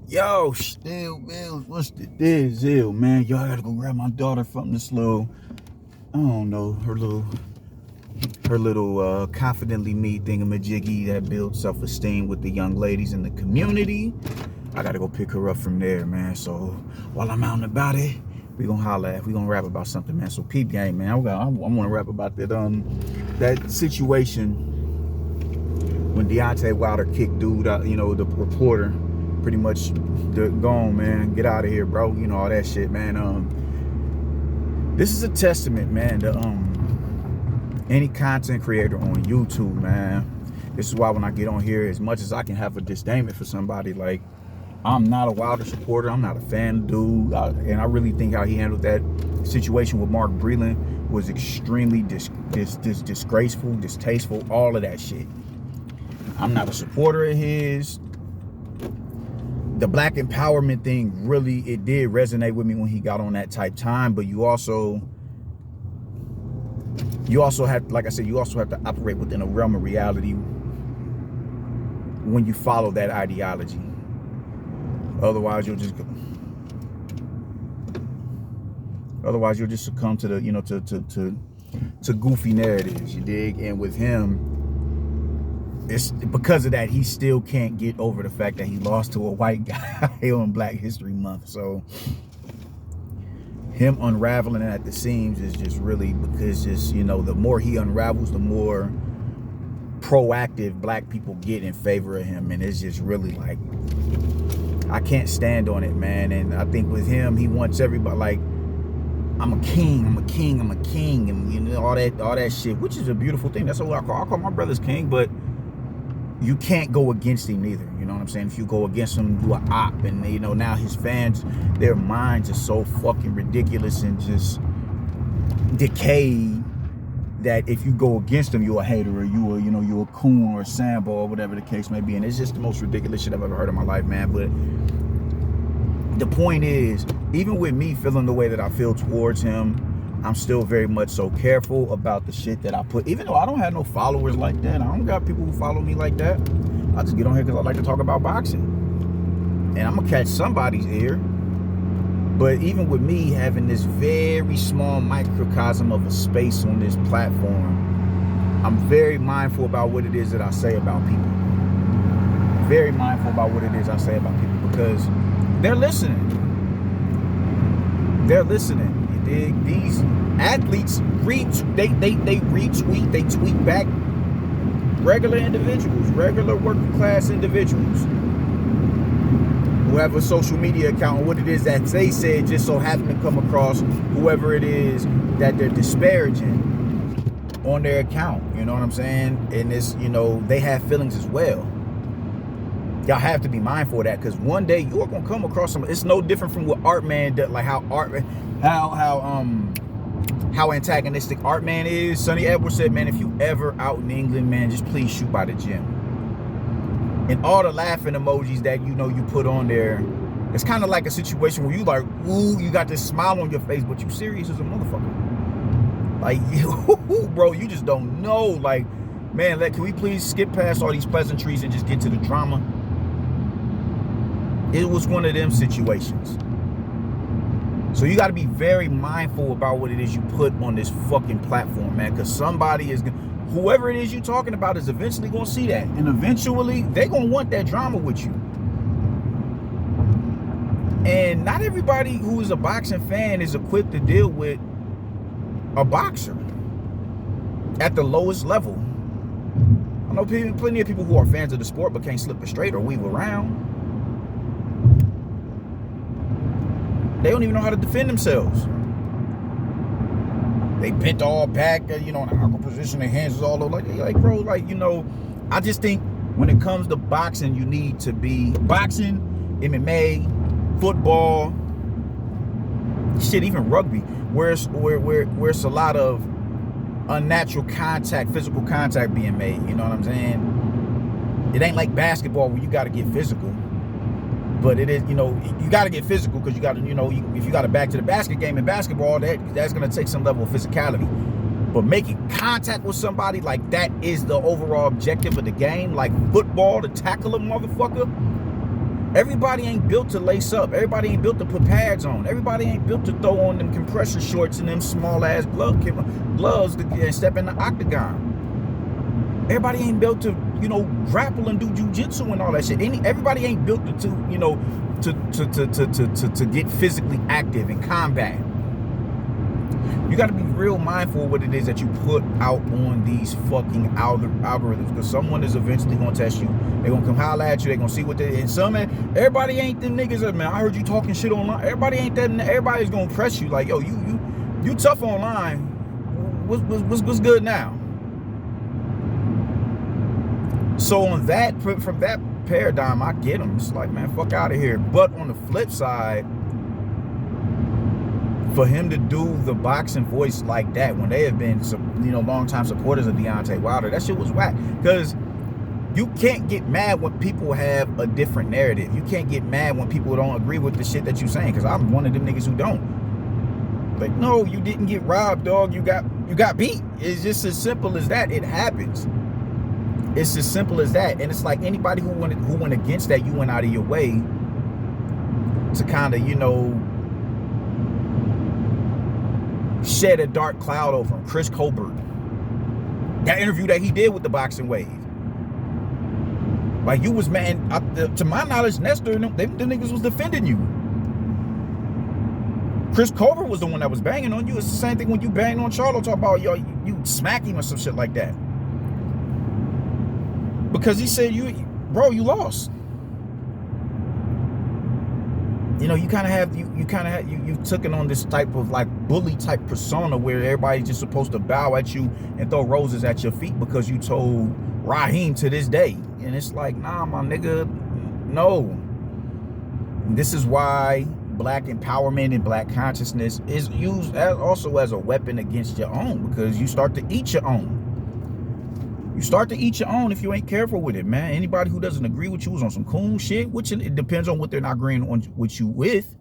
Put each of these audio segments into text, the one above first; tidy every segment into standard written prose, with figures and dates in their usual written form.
Yo, still Bills, what's the deal, man? Yo, I gotta go grab my daughter from this little, I don't know, her little confidently me thingamajiggy that builds self-esteem with the young ladies in the community. I gotta go pick her up from there, man. So while I'm out and about it, we gonna rap about something, man. So peep game, man. I wanna rap about that situation when Deontay Wilder kicked dude out, the reporter. Pretty much gone, man. Get out of here, bro. All that shit, man. This is a testament, man, to any content creator on YouTube, man. This is why when I get on here, as much as I can have a disdain for somebody, like, I'm not a Wilder supporter. I'm not a fan of dude. And I really think how he handled that situation with Mark Breland was extremely disgraceful, distasteful, all of that shit. I'm not a supporter of his. The black empowerment thing, really, it did resonate with me when he got on that type time. But you also have, like I said, you also have to operate within a realm of reality when you follow that ideology. Otherwise, you'll just succumb to the, to goofy narratives, you dig? And with him, it's because of that he still can't get over the fact that he lost to a white guy on Black History Month. So him unraveling at the seams is just really because the more he unravels, the more proactive black people get in favor of him. And it's just really like, I can't stand on it, man. And I think with him, he wants everybody like, I'm a king, and all that shit, which is a beautiful thing. That's what I call my brother's king, but you can't go against him neither. You know what I'm saying? If you go against him, you are op. And now his fans, their minds are so fucking ridiculous and just decayed that if you go against him, you're a hater, or you're a coon or a sambo or whatever the case may be. And it's just the most ridiculous shit I've ever heard in my life, man. But the point is, even with me feeling the way that I feel towards him, I'm still very much so careful about the shit that I put. Even though I don't have no followers like that, I don't got people who follow me like that. I just get on here because I like to talk about boxing. And I'm gonna catch somebody's ear. But even with me having this very small microcosm of a space on this platform, I'm very mindful about what it is that I say about people. Very mindful about what it is I say about people, because they're listening. They're listening. These athletes retweet, they tweet back regular individuals, regular working class individuals who have a social media account, and what it is that they said just so happen to come across whoever it is that they're disparaging on their account. You know what I'm saying? And this, they have feelings as well. Y'all have to be mindful of that, because one day you're gonna come across some. It's no different from what Artman does, like how antagonistic Artman is. Sonny Edwards said, man, if you ever out in England, man, just please shoot by the gym. And all the laughing emojis that you put on there, it's kind of like a situation where you like, ooh, you got this smile on your face, but you serious as a motherfucker. Like, bro, you just don't know. Like, man, can we please skip past all these pleasantries and just get to the drama? It was one of them situations. So you got to be very mindful about what it is you put on this fucking platform, man, because somebody is, whoever it is you're talking about is eventually going to see that. And eventually, they're going to want that drama with you. And not everybody who is a boxing fan is equipped to deal with a boxer at the lowest level. I know plenty of people who are fans of the sport but can't slip it straight or weave around. They don't even know how to defend themselves. They bent all back, in an awkward position, their hands is all over. Like, bro, I just think when it comes to boxing, you need to be boxing, MMA, football, shit, even rugby, where it's a lot of unnatural contact, physical contact being made. You know what I'm saying? It ain't like basketball where you got to get physical. But it is, you got to get physical because you got to, if you got to back to the basket game in basketball, that's going to take some level of physicality. But making contact with somebody, like, that is the overall objective of the game. Like football, to tackle a motherfucker, Everybody ain't built to lace up. Everybody ain't built to put pads on. Everybody ain't built to throw on them compressor shorts and them small ass gloves to step in the octagon. Everybody ain't built to, grapple and do jujitsu and all that shit. Everybody ain't built to get physically active in combat. You got to be real mindful of what it is that you put out on these fucking algorithms, because someone is eventually going to test you. They're going to come holler at you. They're going to see what they... And everybody ain't them niggas that, man, I heard you talking shit online. Everybody ain't that. Everybody's going to press you like, yo, you tough online. What's good now? So on that, from that paradigm, I get them. It's like, man, fuck out of here. But on the flip side, for him to do the boxing voice like that when they have been, long-time supporters of Deontay Wilder, that shit was whack. Because you can't get mad when people have a different narrative. You can't get mad when people don't agree with the shit that you're saying, because I'm one of them niggas who don't. Like, no, you didn't get robbed, dog. You got beat. It's just as simple as that. It happens. It's as simple as that. And it's like anybody who went against that, you went out of your way to kind of, shed a dark cloud over him. Chris Colbert. That interview that he did with the Boxing Wave. Like, you was, man, to my knowledge, Nestor and them niggas was defending you. Chris Colbert was the one that was banging on you. It's the same thing when you banged on Charlo, talk about, yo, you smack him or some shit like that. Because he said, you lost. You've taken on this type of like bully type persona where everybody's just supposed to bow at you and throw roses at your feet because you told Raheem to this day. And it's like, nah, my nigga, no. This is why black empowerment and black consciousness is used also as a weapon against your own, because you start to eat your own. You start to eat your own if you ain't careful with it, man. Anybody who doesn't agree with you is on some cool shit, which it depends on what they're not agreeing on with you with.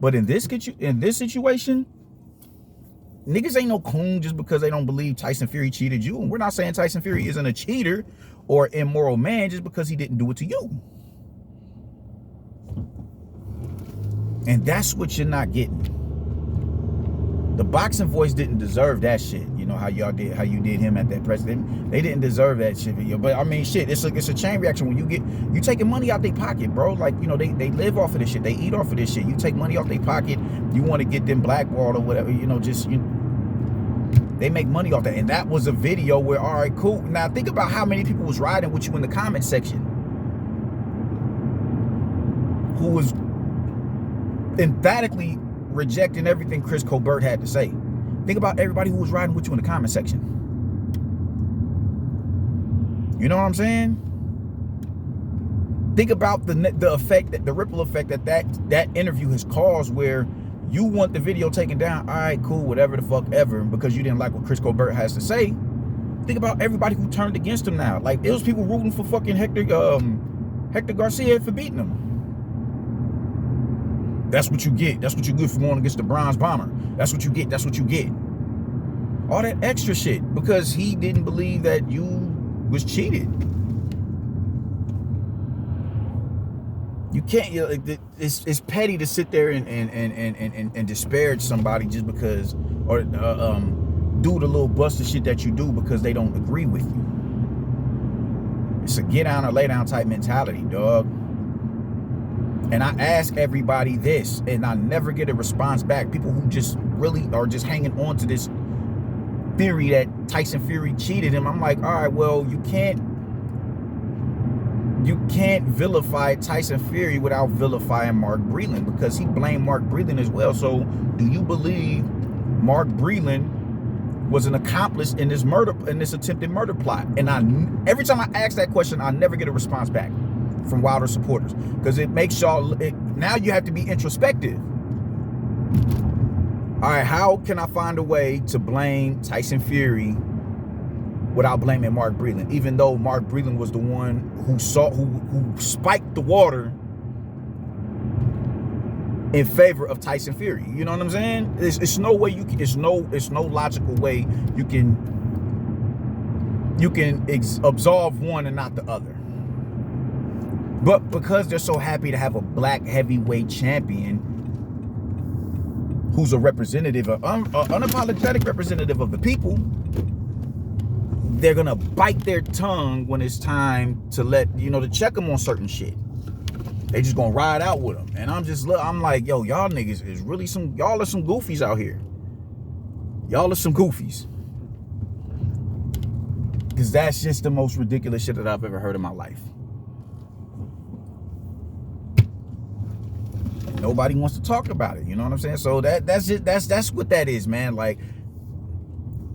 But in this situation, niggas ain't no coon just because they don't believe Tyson Fury cheated you. And we're not saying Tyson Fury isn't a cheater or immoral man just because he didn't do it to you. And that's what you're not getting. The Boxing Voice didn't deserve that shit. You know how you did him at that press. They didn't deserve that shit video. But I mean, shit, it's a chain reaction when you taking money out their pocket, bro. Like, they live off of this shit. They eat off of this shit. You take money off their pocket. You want to get them blackballed or whatever. They make money off that. And that was a video where, all right, cool. Now think about how many people was riding with you in the comment section, who was emphatically rejecting everything Chris Colbert had to say. Think about everybody who was riding with you in the comment section. You know what I'm saying? Think about the effect, the ripple effect that interview has caused, where you want the video taken down. All right, cool, whatever the fuck ever, because you didn't like what Chris Colbert has to say. Think about everybody who turned against him now. Like, it was people rooting for fucking Hector Garcia for beating him. That's what you get. That's what you get for going against the Bronze Bomber. That's what you get. That's what you get. All that extra shit because he didn't believe that you was cheated. You can't. It's petty to sit there and disparage somebody just because, or do the little buster shit that you do because they don't agree with you. It's a get down or lay down type mentality, dog. And I ask everybody this, and I never get a response back. People who just really are just hanging on to this theory that Tyson Fury cheated him. I'm like, all right, well, you can't vilify Tyson Fury without vilifying Mark Breland, because he blamed Mark Breland as well. So do you believe Mark Breland was an accomplice in this attempted murder plot? And every time I ask that question, I never get a response back from Wilder supporters, because it makes y'all, now you have to be introspective. All right, how can I find a way to blame Tyson Fury without blaming Mark Breland, even though Mark Breland was the one who spiked the water in favor of Tyson Fury? You know what I'm saying? It's no way you can. It's no logical way you can absolve one and not the other. But because they're so happy to have a black heavyweight champion who's a representative, an unapologetic representative of the people, they're gonna bite their tongue when it's time to to check them on certain shit. They just gonna ride out with them. And I'm like, yo, y'all niggas is really y'all are some goofies out here. Y'all are some goofies. Because that's just the most ridiculous shit that I've ever heard in my life. And nobody wants to talk about it, you know what I'm saying? So that's what that is, man. Like,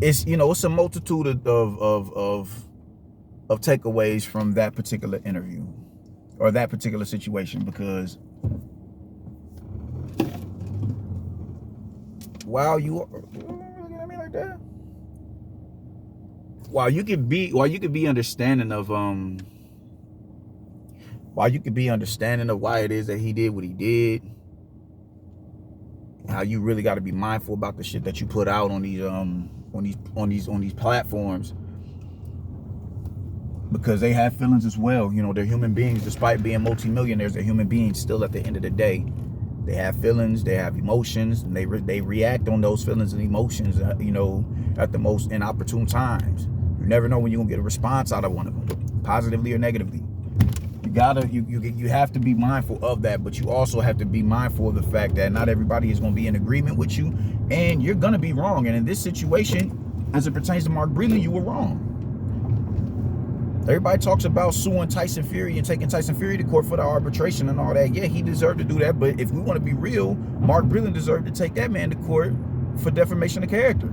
it's, it's a multitude of takeaways from that particular interview or that particular situation, because while you looking at me like that, while you could be understanding of why it is that he did what he did, how you really got to be mindful about the shit that you put out on these platforms, because they have feelings as well. They're human beings. Despite being multimillionaires, they're human beings still. At the end of the day, they have feelings, they have emotions, and they react on those feelings and emotions, at the most inopportune times. You never know when you're gonna get a response out of one of them, positively or negatively. You have to be mindful of that, but you also have to be mindful of the fact that not everybody is gonna be in agreement with you, and you're gonna be wrong. And in this situation, as it pertains to Mark Breland, you were wrong. Everybody talks about suing Tyson Fury and taking Tyson Fury to court for the arbitration and all that. Yeah, he deserved to do that. But if we want to be real, Mark Breland deserved to take that man to court for defamation of character.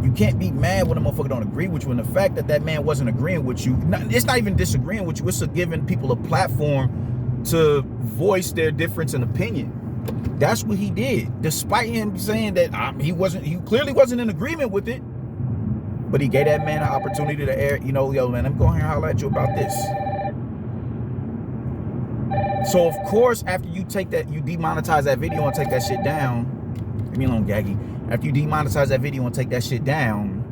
You can't be mad when a motherfucker don't agree with you. And the fact that man wasn't agreeing with you, it's not even disagreeing with you. It's giving people a platform to voice their difference in opinion. That's what he did. Despite him saying that he clearly wasn't in agreement with it. But he gave that man an opportunity to air, yo, man, I'm going here and holler at you about this. So, of course, after you demonetize that video and take that shit down, leave me alone, Gaggy. After you demonetize that video and take that shit down,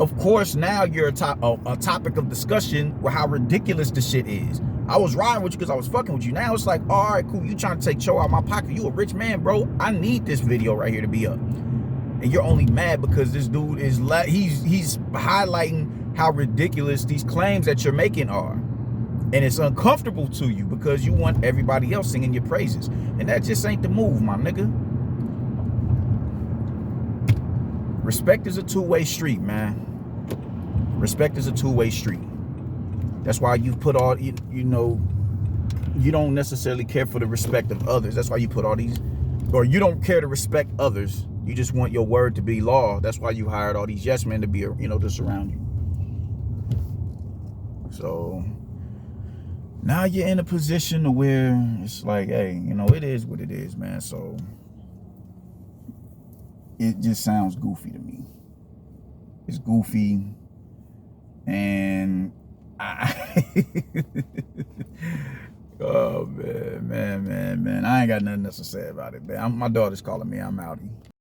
of course, now you're a topic of discussion with how ridiculous the shit is. I was riding with you because I was fucking with you. Now it's like, all right, cool, you trying to take Cho out of my pocket. You a rich man, bro. I need this video right here to be up. And you're only mad because this dude is he's highlighting how ridiculous these claims that you're making are. And it's uncomfortable to you because you want everybody else singing your praises. And that just ain't the move, my nigga. Respect is a two-way street, man. Respect is a two-way street. That's why you put all, you don't necessarily care for the respect of others. That's why you put all these, or you don't care to respect others. You just want your word to be law. That's why you hired all these yes men to be, to surround you. So now you're in a position where it's like, hey, it is what it is, man. So it just sounds goofy to me. It's goofy. And oh, man. I ain't got nothing else to say about it, man. My daughter's calling me. I'm outie.